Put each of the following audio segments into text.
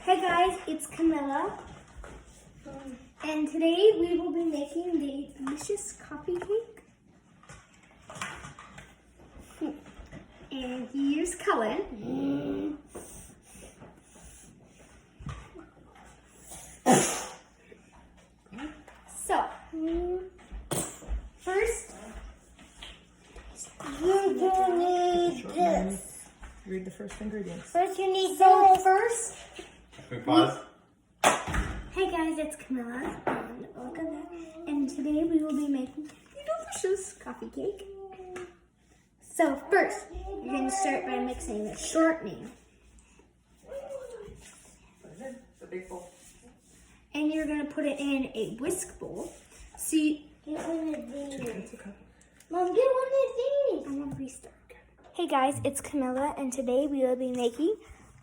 Hey guys, it's Camila, and today we will be making the delicious coffee cake. And here's Cullen. So, first, you're gonna need this. Read the first ingredients. First, you need first. Quick pause. Hey guys, it's Camila, and welcome back. And today we will be making a delicious coffee cake. So first, you're going to start by mixing the shortening. The big bowl. And you're going to put it in a whisk bowl. So you get one of these. Mom, get one of these. I want to restart. Hey guys, it's Camila, and today we will be making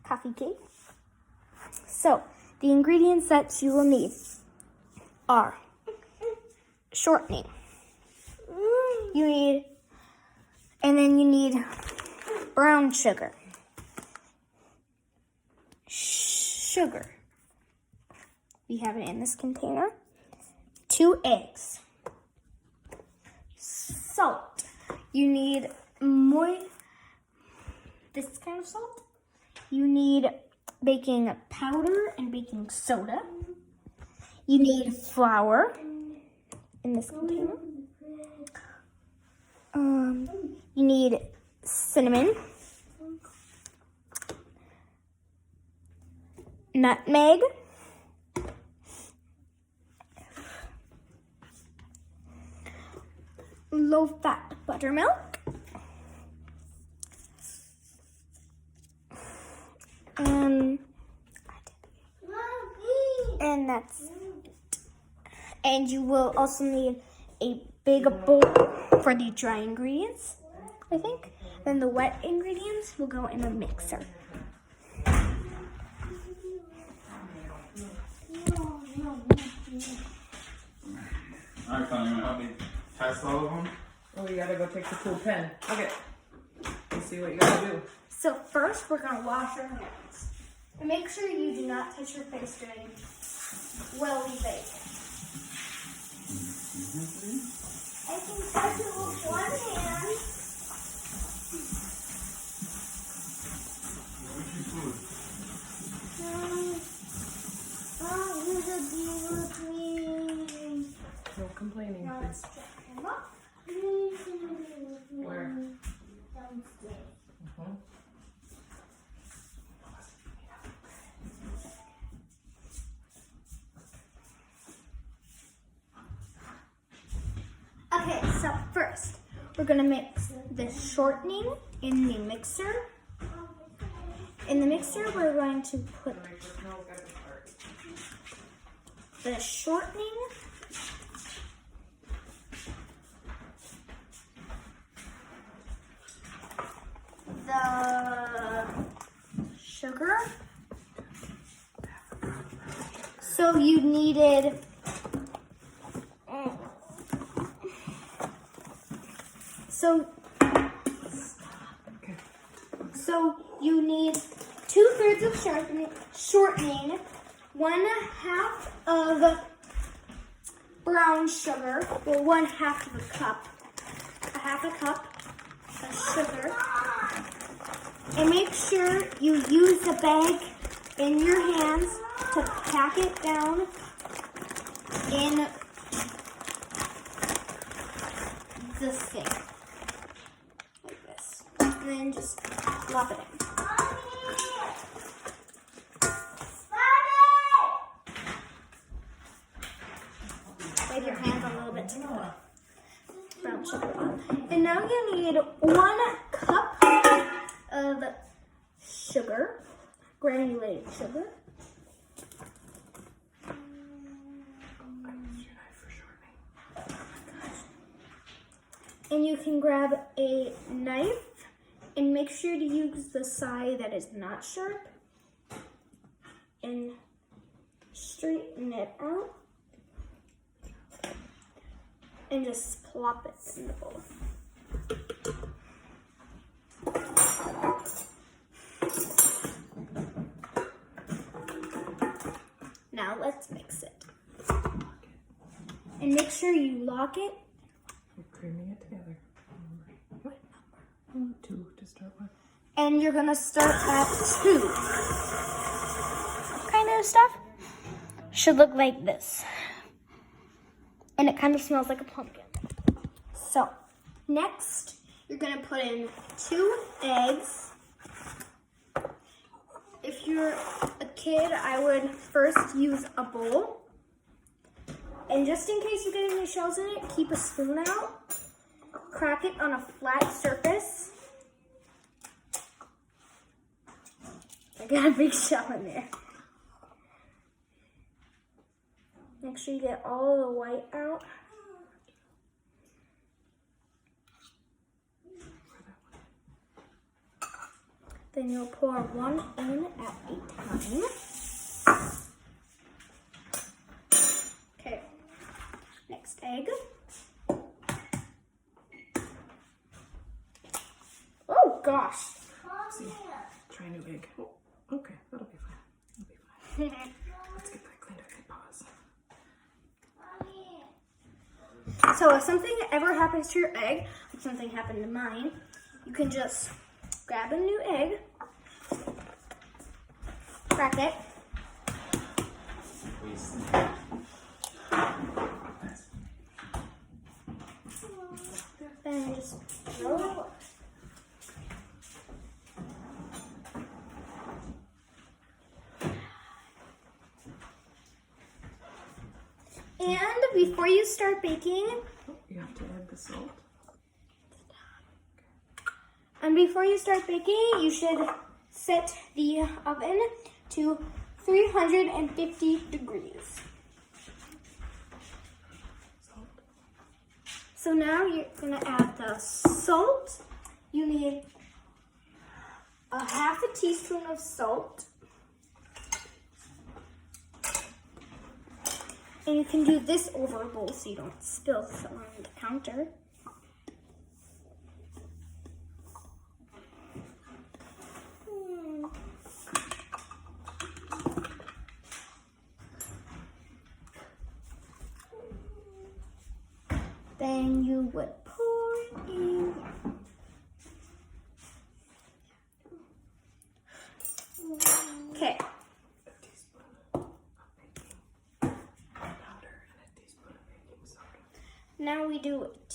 coffee cake. So, the ingredients that you will need are shortening. And then you need brown sugar. Sugar. We have it in this container. 2 eggs. Salt. You need this kind of salt. You need baking powder and baking soda. You need flour in this container. You need cinnamon, nutmeg, low-fat buttermilk, and that's it. And you will also need a big bowl for the dry ingredients, I think. Then the wet ingredients will go in a mixer. Alright, Colin, you want to help me test all of them? Oh, you gotta go take the cool pen. Okay. Let's see what you gotta do. So first, we're gonna wash our hands. And make sure you do not touch your face during while we bake. I can touch it with one hand. No complaining. Now let's check them up. Where? Downstairs. Okay, so first, we're gonna mix the shortening in the mixer. In the mixer, we're going to put the shortening, the sugar. So you needed So you need 2/3 of shortening, 1/2 of brown sugar, well, 1/2 of a cup, a half a cup of sugar, and make sure you use the bag in your hands to pack it down in this thing. And then just plop it in. Wave your hands a little bit to the brown sugar on. And now you need 1 cup of sugar, granulated sugar. And you can grab a knife and make sure to use the side that is not sharp and straighten it out and just plop it in the bowl. Now let's mix it. And make sure you lock it. We're creaming it together. What? 2 to start with. And you're gonna start at 2. Kind of stuff should look like this. And it kind of smells like a pumpkin. So, next, you're gonna put in 2 eggs. If you're a kid, I would first use a bowl. And just in case you get any shells in it, keep a spoon out. Crack it on a flat surface. I got a big shell in there. Make sure you get all the white out. Then you'll pour 1 in at a time. Okay, next egg. Oh gosh. See, try a new egg. Oh, okay, that'll be fine. That'll be fine. Let's get that cleaned up and pause. So if something ever happens to your egg, like something happened to mine, you can just grab a new egg, crack it, and just throw it. And before you start baking, You have to add the salt. And before you start baking, you should set the oven to 350 degrees. Salt. So now you're gonna add the salt. You need a 1/2 teaspoon of salt. And you can do this over a bowl so you don't spill some on the counter. Then you would pour it in. Okay. A teaspoon of baking powder and a teaspoon of baking soda. Now we do it.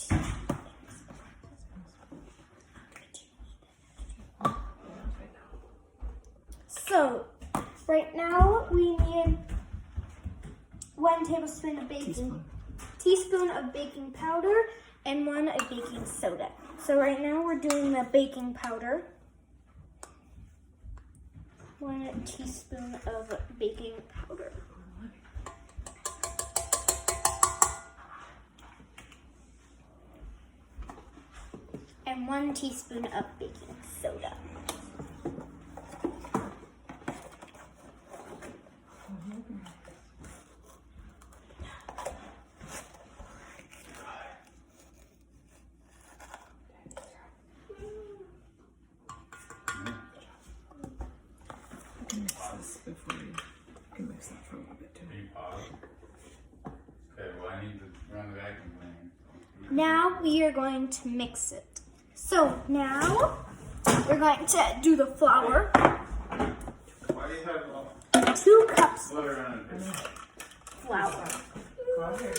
So, right now we need 1 tablespoon of teaspoon of baking powder and 1 of baking soda. So right now we're doing the baking powder. 1 teaspoon of baking powder. And 1 teaspoon of baking soda. Before you can mix that for a little bit too. Okay, well, I need to run the vacuum cleaner. Now we are going to mix it. So now we're going to do the flour. Why do you have 2 cups butter on it? flour. Go out here.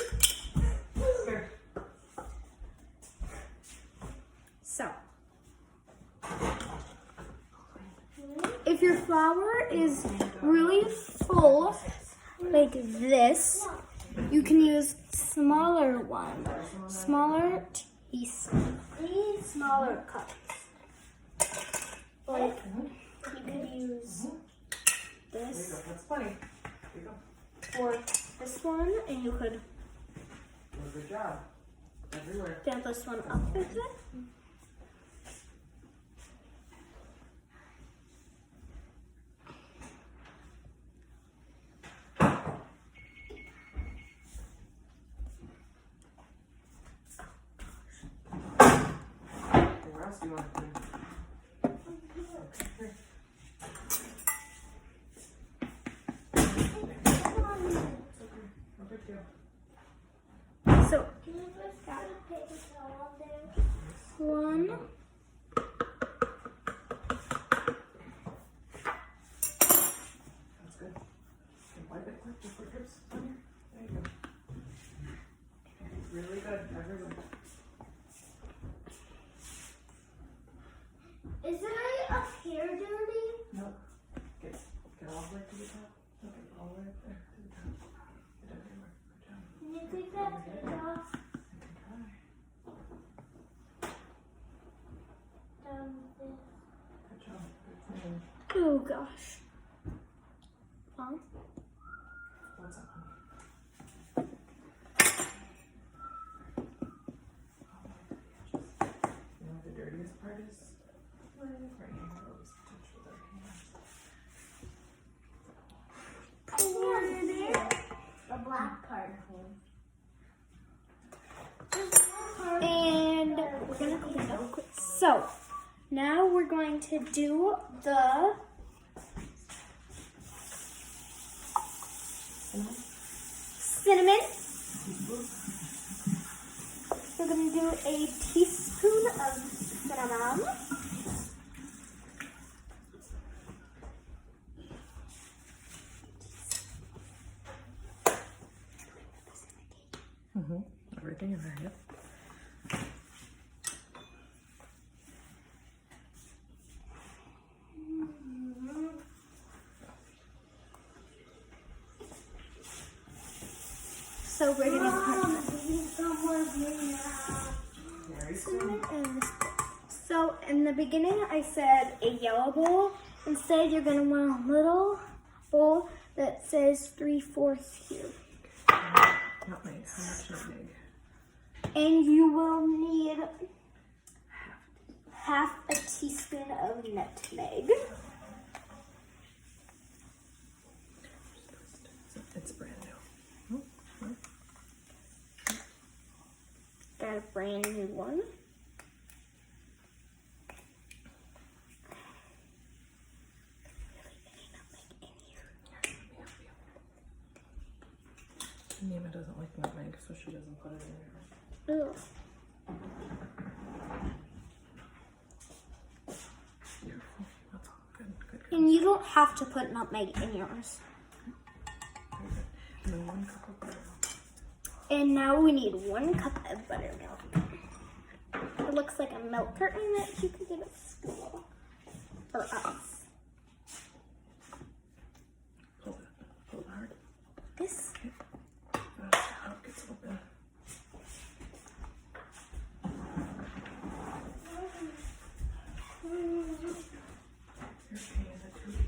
Here. So if your flour is really full, like this, you can use smaller one, smaller smaller cups. Like you could use this That's funny. Here you go. or this one, and you could Good job. Everywhere. fill this one up with it. Where else do you want to clean? Here. So, one. That's good. Okay, wipe it quick before it drips on you. There you go. Really good, everyone. Is it up here dirty? Nope. Get all the way to the top. Okay, all the way up there to the top. Get everywhere. Good job. Can you take that page off? I can try. Good job. Good cleaning. Oh gosh. Mom? What's up, honey? You know what the dirtiest part is? Right here. Always touch with our hands. The black part. And we're gonna clean it up quick. So now we're going to do the cinnamon. We're gonna do a teaspoon of cinnamon. Everything in there, yep. So we're gonna put Very cinnamon cool. in this bowl. So in the beginning I said a yellow bowl. Instead you're gonna want a little bowl that says 3/4 cube. Nutmeg. How much nutmeg? And you will need half a teaspoon of nutmeg. It's brand new. Got a brand new one. Nima doesn't like nutmeg, so she doesn't put it in there. Ugh. Beautiful. That's all. Good, good, good. And you don't have to put nutmeg in yours. Very good. And then 1 cup of buttermilk. And now we need 1 cup of buttermilk. It looks like a milk carton that you could get at school. For us. Pull it hard. This. Okay. That's how it gets open. You're paying the tube.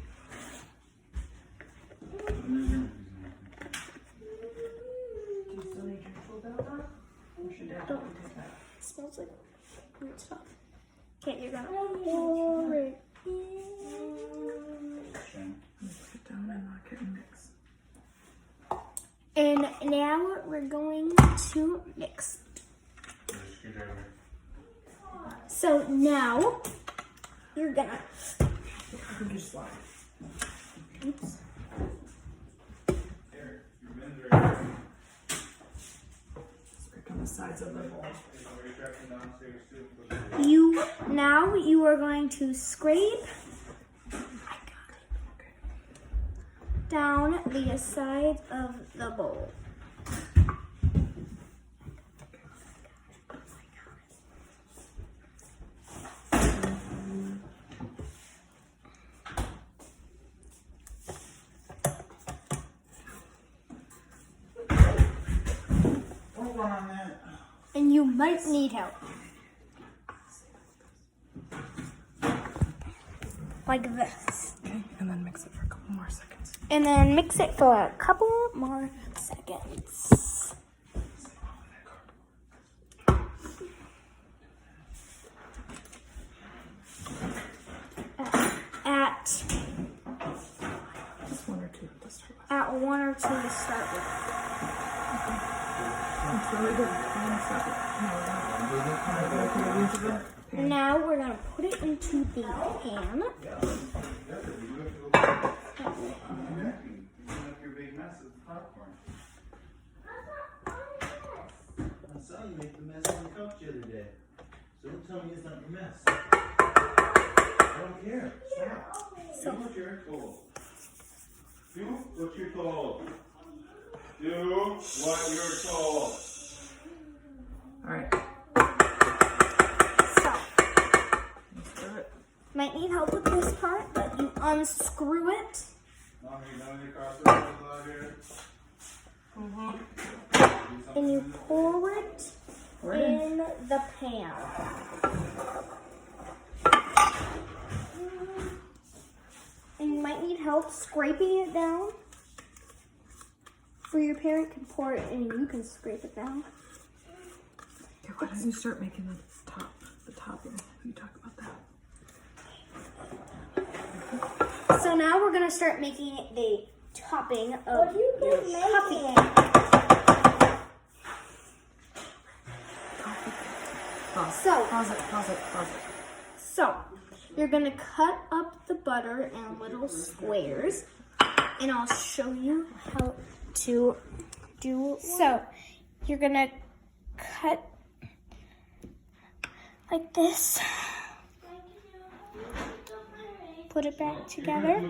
Do you still need your tool belt on? Or should Dad help you take that? It smells like weird stuff. Okay, you're gonna pour it in. Put it down and lock it and mix. And now we're going to mix. So now you're gonna. I think you slide. Oops. Scrape on the sides of the bowl. You are going to scrape down the sides of the bowl. And you might need help. Like this. Okay, and then mix it for a couple more seconds. And then mix it for a couple more seconds. At Just 1 or 2 to start with. at 1 or 2 to start with. That's really good. Now we're gonna put it into the pan. Mommy is not your mess. I don't care. Stop. Do what you're told. Do what you're told. Do what you're told. All right. So, Unscrew it. might need help with this part, but you unscrew it. Mommy, you know any crossroads out here? And you pour it Pour it in. in the pan. And you might need help scraping it down. Or your parent can pour it in and you can scrape it down. Okay, why don't you start making the topping? You talk about that. So now we're gonna start making the topping of your coffee. Pause it. So you're gonna cut up the butter in little squares, and I'll show you how to do. So you're gonna cut like this. Put it back together.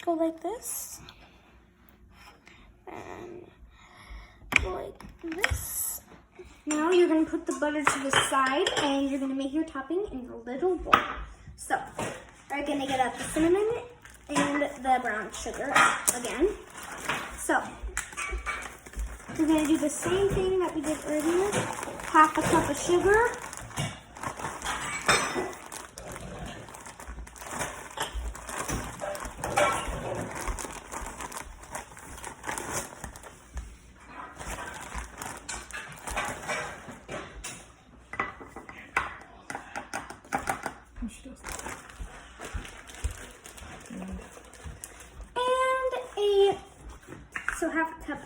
Go like this. And go like this. Now you're going to put the butter to the side and you're going to make your topping in a little bowl. So, we're going to get out the cinnamon and the brown sugar again. So, we're going to do the same thing that we did earlier. Half a cup of sugar. So half a cup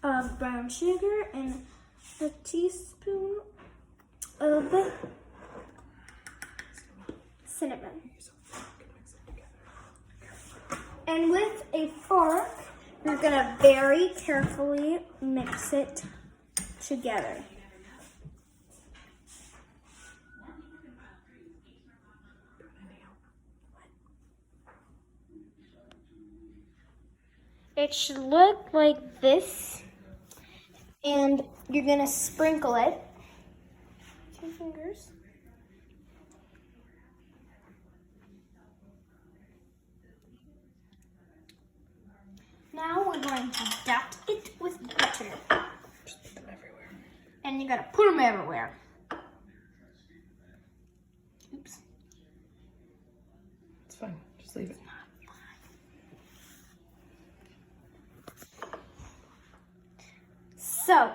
of brown sugar and a teaspoon of cinnamon. And with a fork, you're gonna very carefully mix it together. It should look like this, and you're gonna sprinkle it. 2 fingers. Now we're going to dot it with butter. Just put them everywhere. And you gotta put them everywhere. Oops. It's fine. Just leave it. So,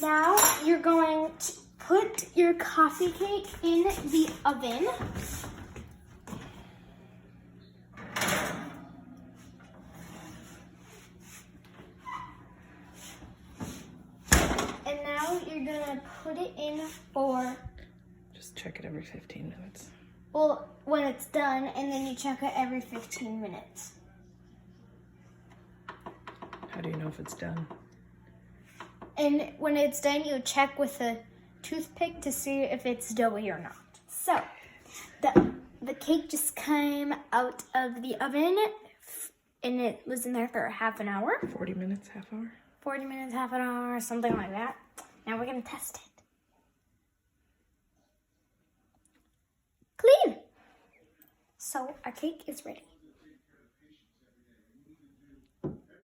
now you're going to put your coffee cake in the oven. And now you're gonna put it in for, Just check it every 15 minutes. well, when it's done, and then you check it every 15 minutes. How do you know if it's done? And when it's done, you check with a toothpick to see if it's doughy or not. So, the cake just came out of the oven, and it was in there for half an hour. 40 minutes, half hour? 40 minutes, half an hour, something like that. Now we're gonna test it. Clean! So, our cake is ready.